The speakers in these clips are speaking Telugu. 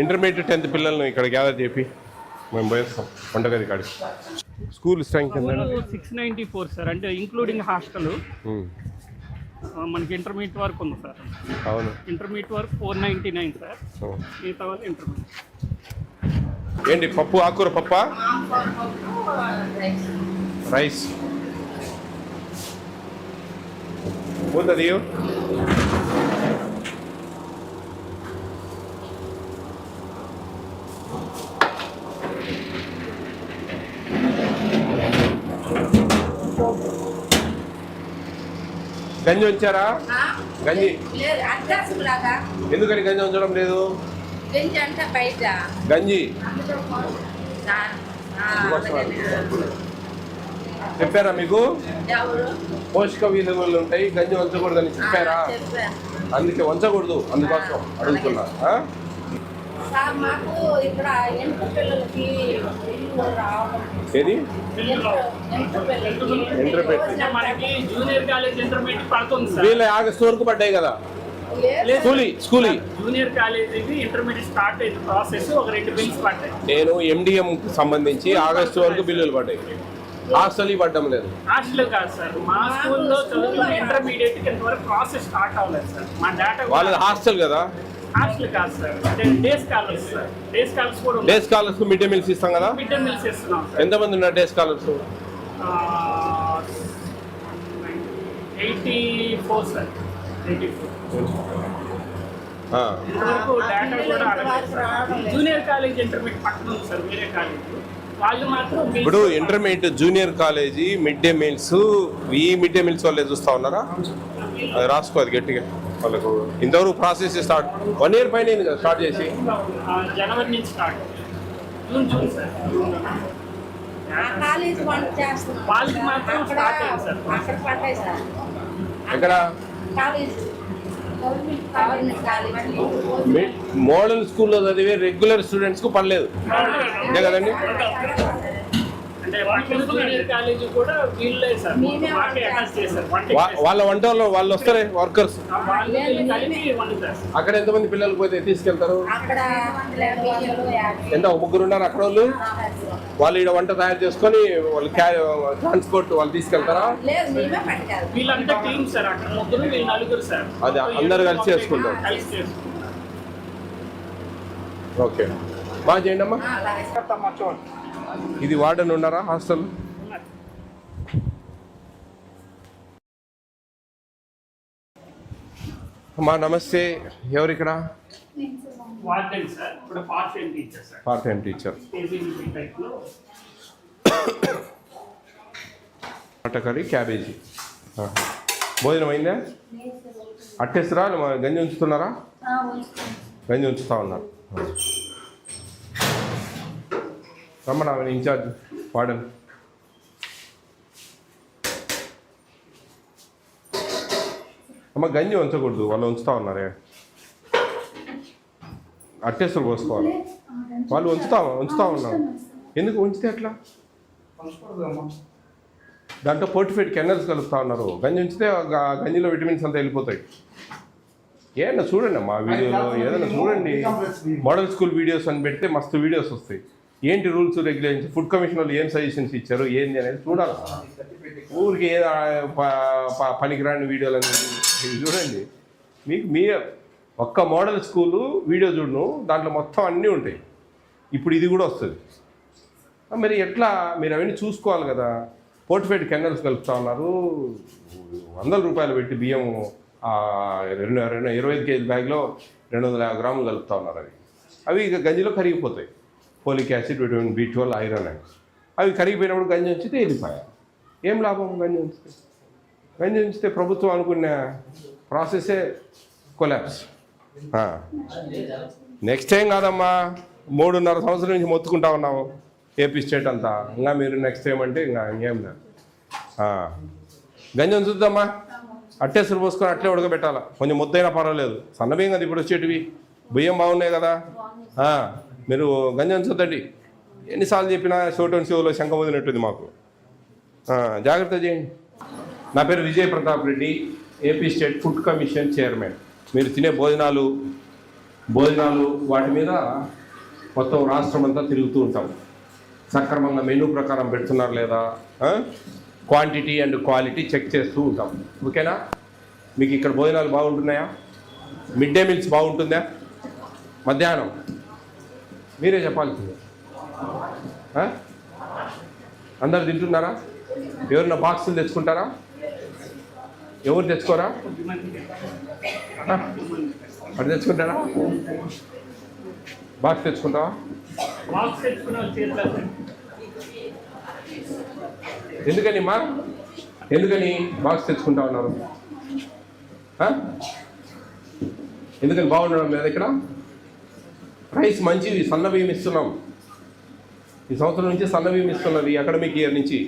ఇంటర్మీడియట్ 10th పిల్లల్ని ఇక్కడ గ్యాదర్ చేపి మేము పోయేస్తాం వంటగది కాడికి. స్కూల్ స్ట్రెంగ్త్ 694 సార్, అంటే ఇంక్లూడింగ్ హాస్టల్. మనకి ఇంటర్మీడియట్ వరకు ఉంది సార్. అవును, ఇంటర్మీడియట్ వరకు 499 సార్. మిగతా వాళ్ళు ఇంటర్మీడియట్. ఏంటి పప్పు, ఆకుకూర పప్పా, రైస్ పోతుంది. గంజి ఉంచారా? గంజి ఎందుకని గంజి ఉంచడం లేదు? గంజి చెప్పారా మీకు? పోషక విలువలు ఉంటాయి, గంజి వంచకూడదని చెప్పారా? అందుకే వంచకూడదు, అందుకోసం అడుగుతున్నా. ఏది వీళ్ళ ఆగస్టు వరకు పడ్డాయి కదా school. Junior college intermediate start అయిన ప్రాసెస్ ఒక 2 బిల్స్ పడ్డాయి. నేను ఎండిఎం సంబంధించి ఆగస్టు వరకు బిల్లులు పడ్డాయి. హాస్టల్ పడ్డం లేదు. హాస్టల్ కాదు సార్, మా స్కూల్లో చదువుకున్న ఇంటర్మీడియట్ ఇంతవరకు ప్రాసెస్ స్టార్ట్ అవ్వలేదు సార్. మా డేటా వాళ్ళది హాస్టల్ కదా. హాస్టల్ కాదు sir, day scholars sir. Day scholars కూడా day scholars mid day meals ఇస్తాం కదా. మిడ్ డే మీల్స్ ఇస్తున్నాం సార్. ఎంతమంది ఉన్నారు డే స్కాలర్స్? 84 సార్. 84. ఇంతవరకు డేటా కూడా జూనియర్ కాలేజ్ ఇంటర్మీడియట్ పక్కన ఉంది సార్, వేరే కాలేజ్. వాళ్ళు మాత్రం ఇప్పుడు intermediate junior college mid day meals, ఈ మిడ్ డే మీల్స్ వాళ్ళే చూస్తా ఉన్నారా? అది రాసుకోవాలి గట్టిగా. వాళ్ళకు ఇంతవరకు ప్రాసెస్ స్టార్ట్ 1 year పైన స్టార్ట్ చేసి జనవరి నుంచి స్టార్ట్. June sir. వాళ్ళకి మాత్రం స్టార్ట్ అయింది సార్. ఎక్కడ? మోడల్ స్కూల్లో చదివే రెగ్యులర్ స్టూడెంట్స్ కు పర్లేదు అంతే కదండి. వాళ్ళ వంట వాళ్ళు వస్తారే వర్కర్స్. అక్కడ ఎంతమంది పిల్లలు పోతే తీసుకెళ్తారు? ఎంత 3 ఉన్నారు అక్కడ వాళ్ళు. వాళ్ళు ఇక్కడ వంట తయారు చేసుకొని వాళ్ళు ట్రాన్స్పోర్ట్ వాళ్ళు తీసుకెళ్తారా? అది అందరు కలిసి చేసుకుంటారు. ఓకే, బాగా చేయండి అమ్మా. ఇది వార్డెన్ ఉన్నారా హాస్టల్? అమ్మా నమస్తే, ఎవరు ఇక్కడ? Part time teacher. Curry, cabbage. భోజనం అయిందా? అట్టేస్తారా? గంజి ఉంచుతున్నారా? గంజి ఉంచుతా ఉన్నారు. రమ్మన్నా ఇన్ఛార్జ్ వార్డెన్. అమ్మ గంజి ఉంచకూడదు, వాళ్ళు ఉంచుతా ఉన్నారే. అట్టేస్తులు పోసుకోవాలి. వాళ్ళు ఉంచుతా ఉన్నారు. ఎందుకు ఉంచితే ఎట్లా? దాంట్లో పోర్టిఫైడ్ కెనల్స్ కలుపుతా ఉన్నారు. గంజి ఉంచితే గంజిలో విటమిన్స్ అంతా వెళ్ళిపోతాయి. ఏదన్నా చూడండి అమ్మా వీడియోలో, ఏదైనా చూడండి. మోడల్ స్కూల్ వీడియోస్ అని పెడితే మస్తు వీడియోస్ వస్తాయి. ఏంటి రూల్స్ రెగ్యులేషన్స్, ఫుడ్ కమిషన్ వాళ్ళు ఏం సజెషన్స్ ఇచ్చారు ఏంది అనేది చూడాలి. ఊరికి ఏదో పనికిరాని వీడియోలు అనేది చూడండి. మీకు మీ ఒక్క మోడల్ స్కూలు వీడియో చూడను, దాంట్లో మొత్తం అన్నీ ఉంటాయి. ఇప్పుడు ఇది కూడా వస్తుంది. మరి ఎట్లా మీరు అవన్నీ చూసుకోవాలి కదా. పోర్టిఫైడ్ కెనల్స్ కలుపుతా ఉన్నారు. 100 రూపాయలు పెట్టి బియ్యం 25 kg బ్యాగ్లో 250 గ్రాములు కలుపుతా ఉన్నారు. అవి ఇక గంజిలో కరిగిపోతాయి. Folic acid, vitamin B12, iron. అవి కరిగిపోయినప్పుడు గంజి ఉంచితే వెళ్ళిపోయా. ఏం లాభం గంజి ఉంచితే? గంజి ఉంచితే ప్రభుత్వం అనుకున్న ప్రాసెసే కొలాప్స్. నెక్స్ట్ టైం కాదమ్మా, 3.5 సంవత్సరం నుంచి మొత్తుకుంటా ఉన్నాము ఏపీ స్టేట్ అంతా. ఇంకా మీరు నెక్స్ట్ టైం అంటే ఇంకా ఇంకేం లేదు. గంజి ఉంచుద్దామ్మా, అట్టేసులు పోసుకొని అట్లే ఉడకబెట్టాలా. కొంచెం ముద్దైనా పర్వాలేదు. సన్నబియ్యం కదా ఇప్పుడు వచ్చేటివి, బియ్యం బాగున్నాయి కదా. మీరు గంజి ఉంచొద్దండి. ఎన్నిసార్లు చెప్పినా షోటోన్ షోలో శంఖం వదిలినట్టుంది మాకు. జాగ్రత్త చేయండి. నా పేరు Vijay Pratap Reddy, AP state food commission chairman. మీరు తినే భోజనాలు భోజనాలు వాటి మీద మొత్తం రాష్ట్రం అంతా తిరుగుతూ ఉంటాం. సక్రమంగా మెనూ ప్రకారం పెడుతున్నారు లేదా, క్వాంటిటీ అండ్ క్వాలిటీ చెక్ చేస్తూ ఉంటాం. ఓకేనా? మీకు ఇక్కడ భోజనాలు బాగుంటున్నాయా? మిడ్ డే మీల్స్ బాగుంటుందా? మధ్యాహ్నం మీరే చెప్పాల్సింది. అందరు తింటున్నారా? ఎవరన్నా బాక్సులు తెచ్చుకుంటారా? ఎవరు తెచ్చుకోరా? అటు తెచ్చుకుంటారా? బాక్స్ తెచ్చుకుంటావా? ఎందుకని బాక్స్ తెచ్చుకుంటా ఉన్నారు? ఎందుకని బాగుండడం లేదు? ఇక్కడ రైస్ మంచివి, సన్న బియ్యం ఇస్తున్నాం. ఈ సంవత్సరం నుంచి సన్న బియ్యం ఇస్తున్నది అకాడమిక్ ఇయర్ నుంచి.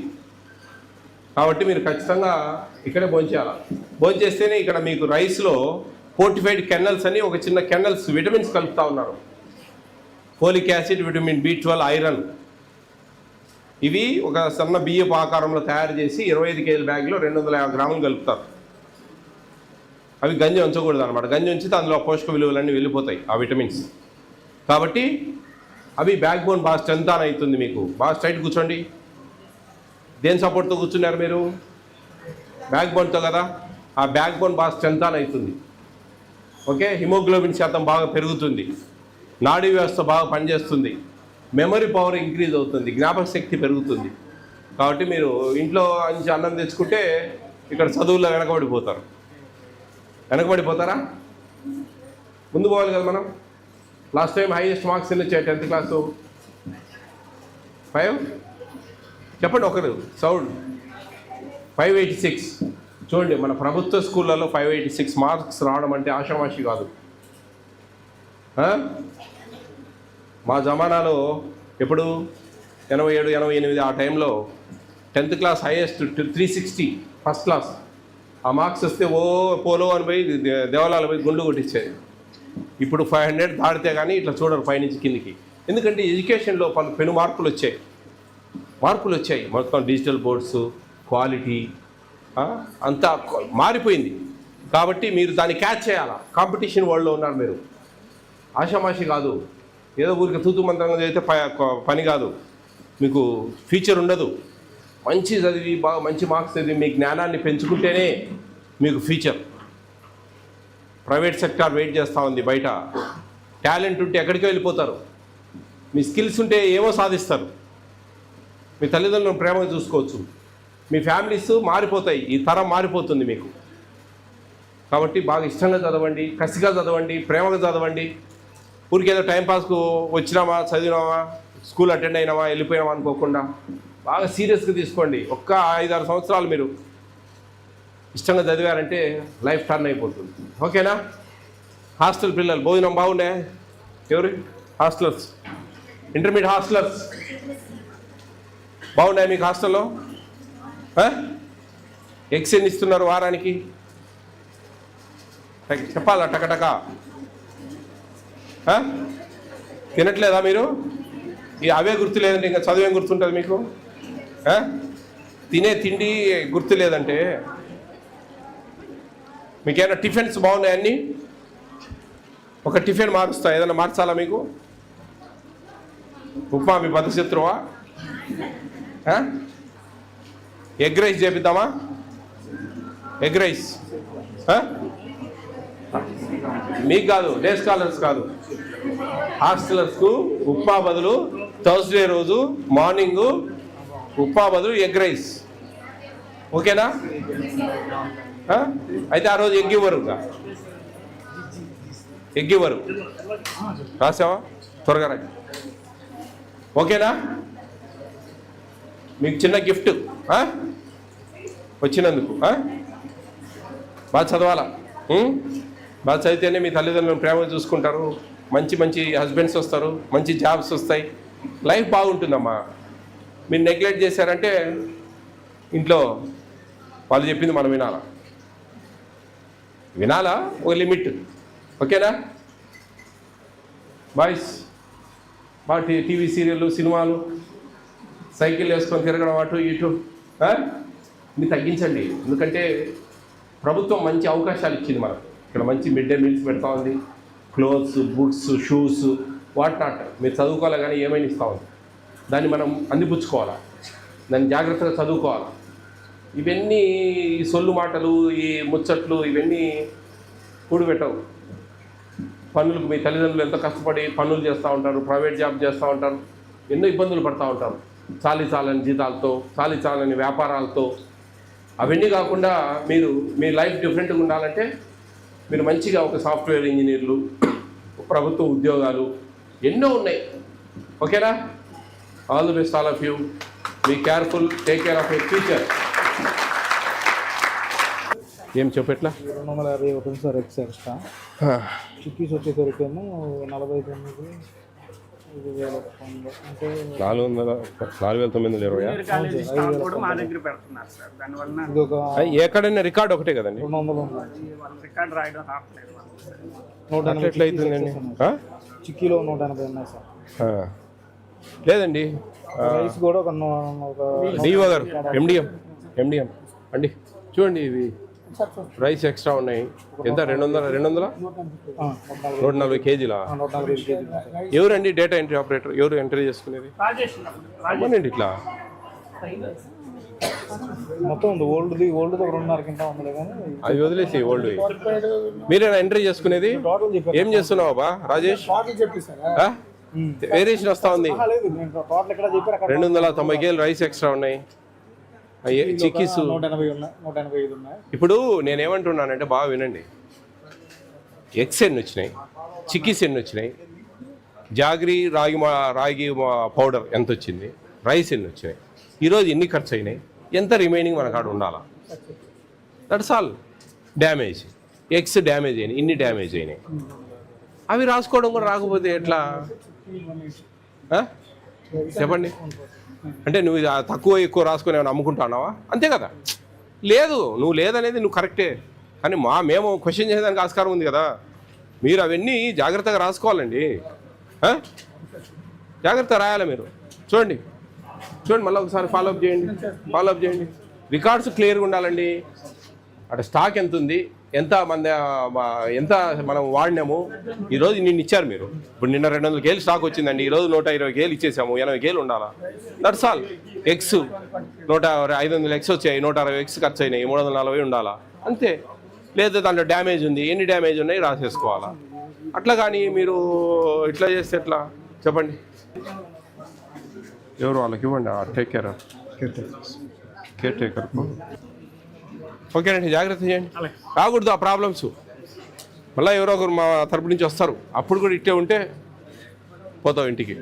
కాబట్టి మీరు ఖచ్చితంగా ఇక్కడే భోంచేయాలి. భోంచేస్తేనే ఇక్కడ మీకు రైస్లో ఫోర్టిఫైడ్ కెన్నల్స్ అని ఒక చిన్న కెన్నల్స్ విటమిన్స్ కలుపుతూ ఉన్నారు. Folic acid, vitamin B12, iron. ఇవి ఒక సన్న బియ్యపు ఆకారంలో తయారు చేసి 25 కేజీల బ్యాగ్లో 250 గ్రాములు కలుపుతారు. అవి గంజి ఉంచకూడదు అనమాట. గంజి ఉంచితే అందులో పోషక విలువలన్నీ వెళ్ళిపోతాయి, ఆ విటమిన్స్. కాబట్టి అవి బ్యాక్ బోన్ బాగా స్ట్రెంత్ ఆన్ అవుతుంది. మీకు బాగా స్ట్రైట్ కూర్చోండి. దేని సపోర్ట్తో కూర్చున్నారు మీరు? బ్యాక్ బోన్తో కదా. ఆ బ్యాక్ బోన్ బాగా స్ట్రెంత్ ఆన్ అవుతుంది. ఓకే, హిమోగ్లోబిన్ శాతం బాగా పెరుగుతుంది, నాడీ వ్యవస్థ బాగా పనిచేస్తుంది, మెమరీ పవర్ ఇంక్రీజ్ అవుతుంది, జ్ఞాపక శక్తి పెరుగుతుంది. కాబట్టి మీరు ఇంట్లో నుంచి అన్నం తెచ్చుకుంటే ఇక్కడ చదువుల్లో వెనకబడిపోతారు. వెనకబడిపోతారా? ముందు పోవాలి కదా మనం. లాస్ట్ టైం హైయెస్ట్ మార్క్స్ ఎన్ని వచ్చాయి 10th క్లాసు? 5 చెప్పండి ఒకరు సౌండ్. 586. చూడండి, మన ప్రభుత్వ స్కూళ్ళలో 586 మార్క్స్ రావడం అంటే ఆషామాషి కాదు. మా జమానాలో ఎప్పుడు 87, 88 ఆ టైంలో 10th class highest 360 first class. ఆ మార్క్స్ వస్తే పోలో అని పోయి దేవాలయాలు పోయి గుండు కొట్టించేది. ఇప్పుడు 500 దాడితే కానీ ఇట్లా చూడరు పైనుంచి కిందికి. ఎందుకంటే ఎడ్యుకేషన్లో పెను మార్పులు వచ్చాయి. మొత్తం డిజిటల్ బోర్డ్స్, క్వాలిటీ అంతా మారిపోయింది. కాబట్టి మీరు దాన్ని క్యాచ్ చేయాలా. కాంపిటీషన్ వరల్డ్లో ఉన్నారు మీరు. ఆషామాషి కాదు, ఏదో ఊరికి తూతు మంత్రంగా చదివితే పని కాదు. మీకు ఫ్యూచర్ ఉండదు. మంచి చదివి బాగా మంచి మార్క్స్ చదివి మీ జ్ఞానాన్ని పెంచుకుంటేనే మీకు ఫ్యూచర్. ప్రైవేట్ సెక్టార్ వెయిట్ చేస్తూ ఉంది బయట. టాలెంట్ ఉంటే ఎక్కడికో వెళ్ళిపోతారు. మీ స్కిల్స్ ఉంటే ఏమో సాధిస్తారు. మీ తల్లిదండ్రులను ప్రేమగా చూసుకోవచ్చు. మీ ఫ్యామిలీస్ మారిపోతాయి. ఈ తరం మారిపోతుంది మీకు. కాబట్టి బాగా ఇష్టంగా చదవండి, కసిగా చదవండి, ప్రేమగా చదవండి. ఊరికి ఏదో టైంపాస్కు వచ్చినామా, చదివినామా, స్కూల్ అటెండ్ అయినామా, వెళ్ళిపోయినామా అనుకోకుండా బాగా సీరియస్గా తీసుకోండి. ఒక్క 5-6 సంవత్సరాలు మీరు ఇష్టంగా చదివారంటే లైఫ్ టర్న్ అయిపోతుంది. ఓకేనా? హాస్టల్ పిల్లలు భోజనం బాగున్నాయా? ఎవరు హాస్టలర్స్? ఇంటర్మీడియట్ హాస్టలర్స్ బాగున్నాయి మీకు హాస్టల్లో? ఎగ్స్ ఎన్ని ఇస్తున్నారు వారానికి? చెప్పాలా టకటక? తినట్లేదా మీరు? అవే గుర్తు లేదంటే ఇంకా చదువేం గుర్తుంటుంది మీకు? తినే తిండి గుర్తు లేదంటే మీకేమైనా టిఫిన్స్ బాగున్నాయన్నీ? ఒక టిఫిన్ మారుస్తా, ఏదైనా మార్చాలా మీకు? ఉప్మా మీ బద్ధశత్రువా? ఎగ్ రైస్ చేపిద్దామా? ఎగ్ రైస్ మీకు కాదు, డే స్కాలర్స్ కాదు, హాస్టలర్స్కు ఉప్మా బదులు థర్స్డే రోజు మార్నింగు ఉప్మా బదులు ఎగ్ రైస్. ఓకేనా? అయితే ఆ రోజు ఎగ్ ఇవ్వరు. రాసావా? త్వరగా రా. ఓకేనా? మీకు చిన్న గిఫ్ట్ వచ్చినందుకు. బాగా చదవాలా. బాగా చదివితేనే మీ తల్లిదండ్రులను ప్రేమగా చూసుకుంటారు, మంచి మంచి హస్బెండ్స్ వస్తారు, మంచి జాబ్స్ వస్తాయి, లైఫ్ బాగుంటుందమ్మా. మీరు నెగ్లెక్ట్ చేశారంటే ఇంట్లో వాళ్ళు చెప్పింది మనం వినాలా ఒక లిమిట్. ఓకేనా బాయ్స్? బాగా టీవీ సీరియళ్ళు, సినిమాలు, సైకిల్ వేసుకొని తిరగడం అటు ఇటు ఇది తగ్గించండి. ఎందుకంటే ప్రభుత్వం మంచి అవకాశాలు ఇచ్చింది మనకు. ఇక్కడ మంచి మిడ్ డే మీల్స్ పెడతా ఉంది, clothes, boots, shoes, what not మీరు చదువుకోవాలి కానీ ఏమైనా ఇస్తా ఉంది. దాన్ని మనం అందిపుచ్చుకోవాలా, దాన్ని జాగ్రత్తగా చదువుకోవాలా. ఇవన్నీ ఈ సొల్లు మాటలు, ఈ ముచ్చట్లు ఇవన్నీ కూడిపెట్టవు. పనులకు మీ తల్లిదండ్రులు ఎంతో కష్టపడి పనులు చేస్తూ ఉంటారు, ప్రైవేట్ జాబ్ చేస్తూ ఉంటారు, ఎన్నో ఇబ్బందులు పడుతూ ఉంటారు. చాలని జీతాలతో, చాలని వ్యాపారాలతో. అవన్నీ కాకుండా మీరు మీ లైఫ్ డిఫరెంట్గా ఉండాలంటే మీరు మంచిగా ఒక సాఫ్ట్వేర్ ఇంజనీర్లు, ప్రభుత్వ ఉద్యోగాలు ఎన్నో ఉన్నాయి. ఓకేనా? All the best all of you. Be careful, take care of your future. ఏం చెప్పట్లా? 250 అవుతుంది సార్ ఎక్స్ట్రా. చిక్కీస్ వచ్చేసరికి ఏమో 49 అంటే 4,920. జూనియర్ కాలేజీ స్టాక్ కూడా మా దగ్గర పెడుతున్నారు సార్. దానివల్ల ఇది ఒక ఎక్కడైనా రికార్డ్ ఒకటే కదండి, 200 ఉంది. వాళ్ళ రికార్డ్ రాయడం రావట్లేదు. 180 ఎట్లయితుందండి? చిక్కీలో 180 ఉన్నాయి సార్. లేదండి, రైస్ కూడా ఒక డిఓ గారు, ఎండిఎం అండి, చూడండి ఇవి రైస్ ఎక్స్ట్రా ఉన్నాయి. ఎంత? 140 కేజీలా? 145 కేజీలు. ఎవరండి డేటా ఎంట్రీ ఆపరేటర్? ఎవరు ఎంట్రీ చేసుకునేది? రాజేష్ అమ్మనండి ఇట్లా మొత్తం ఉంది. ఓల్డ్ది 2.5 కింద ఉంది కానీ అవి వదిలేసి ఓల్డ్ మీరేనా ఎంట్రీ చేసుకునేది? టోటల్ చెప్పారు. ఏం చేస్తున్నావు బా రాజేష్? వేరియేషన్ వస్తా ఉంది. లేదు, నేను టోటల్ ఎక్కడ చెప్పారు 290 కేజీలు రైస్ ఎక్స్ట్రా ఉన్నాయి. చిక్కీస్ 180 ఉన్నాయి, 185 ఉన్నాయి. ఇప్పుడు నేనేమంటున్నానంటే బాగా వినండి. ఎగ్స్ ఎన్ని వచ్చినాయి, చిక్కీస్ ఎన్ని వచ్చినాయి, జాగ్రీ రాగి పౌడర్ ఎంత వచ్చింది, రైస్ ఎన్ని వచ్చినాయి, ఈరోజు ఎన్ని ఖర్చు అయినాయి, ఎంత రిమైనింగ్ మన కాడ ఉండాలా. That's all. Damage eggs damage అయినాయి, ఇన్ని డ్యామేజ్ అయినాయి. అవి రాసుకోవడం కూడా రాకపోతే ఎట్లా చెప్పండి? అంటే నువ్వు తక్కువ ఎక్కువ రాసుకొని ఏమైనా అమ్ముకుంటున్నావా? అంతే కదా. లేదు, నువ్వు లేదనేది నువ్వు కరెక్టే, కానీ మేము క్వశ్చన్ చేసేదానికి ఆస్కారం ఉంది కదా. మీరు అవన్నీ జాగ్రత్తగా రాసుకోవాలండి, జాగ్రత్తగా రాయాలి మీరు. చూడండి మళ్ళీ ఒకసారి ఫాలోఅప్ చేయండి. రికార్డ్స్ క్లియర్గా ఉండాలండి. అటు స్టాక్ ఎంత ఉంది, ఎంత మనం వాడినాము. ఈరోజు నిన్న ఇచ్చారు మీరు, ఇప్పుడు నిన్న 200 కేలు స్టాక్ వచ్చిందండి, ఈరోజు 120 కేలు ఇచ్చేసాము, 80 కేలు ఉండాలా. That's all. ఎగ్స్ 500 ఎగ్స్ వచ్చాయి, 160 ఎగ్స్ ఖర్చు అయినాయి, 340 ఉండాలా, అంతే. లేదా దాంట్లో డ్యామేజ్ ఉంది, ఎన్ని డ్యామేజ్ ఉన్నాయి రాసేసుకోవాలా. అట్లా కానీ మీరు ఇట్లా చేస్తే ఎట్లా చెప్పండి? ఎవరు వాళ్ళకి ఇవ్వండి, టేక్ కేర్ టేకర్. ఓకేనండి, జాగ్రత్త చేయండి, రాకూడదు ఆ ప్రాబ్లమ్స్. మళ్ళీ ఎవరో ఒకరు మా తరపు నుంచి వస్తారు, అప్పుడు కూడా ఇట్టే ఉంటే పోతావు ఇంటికి.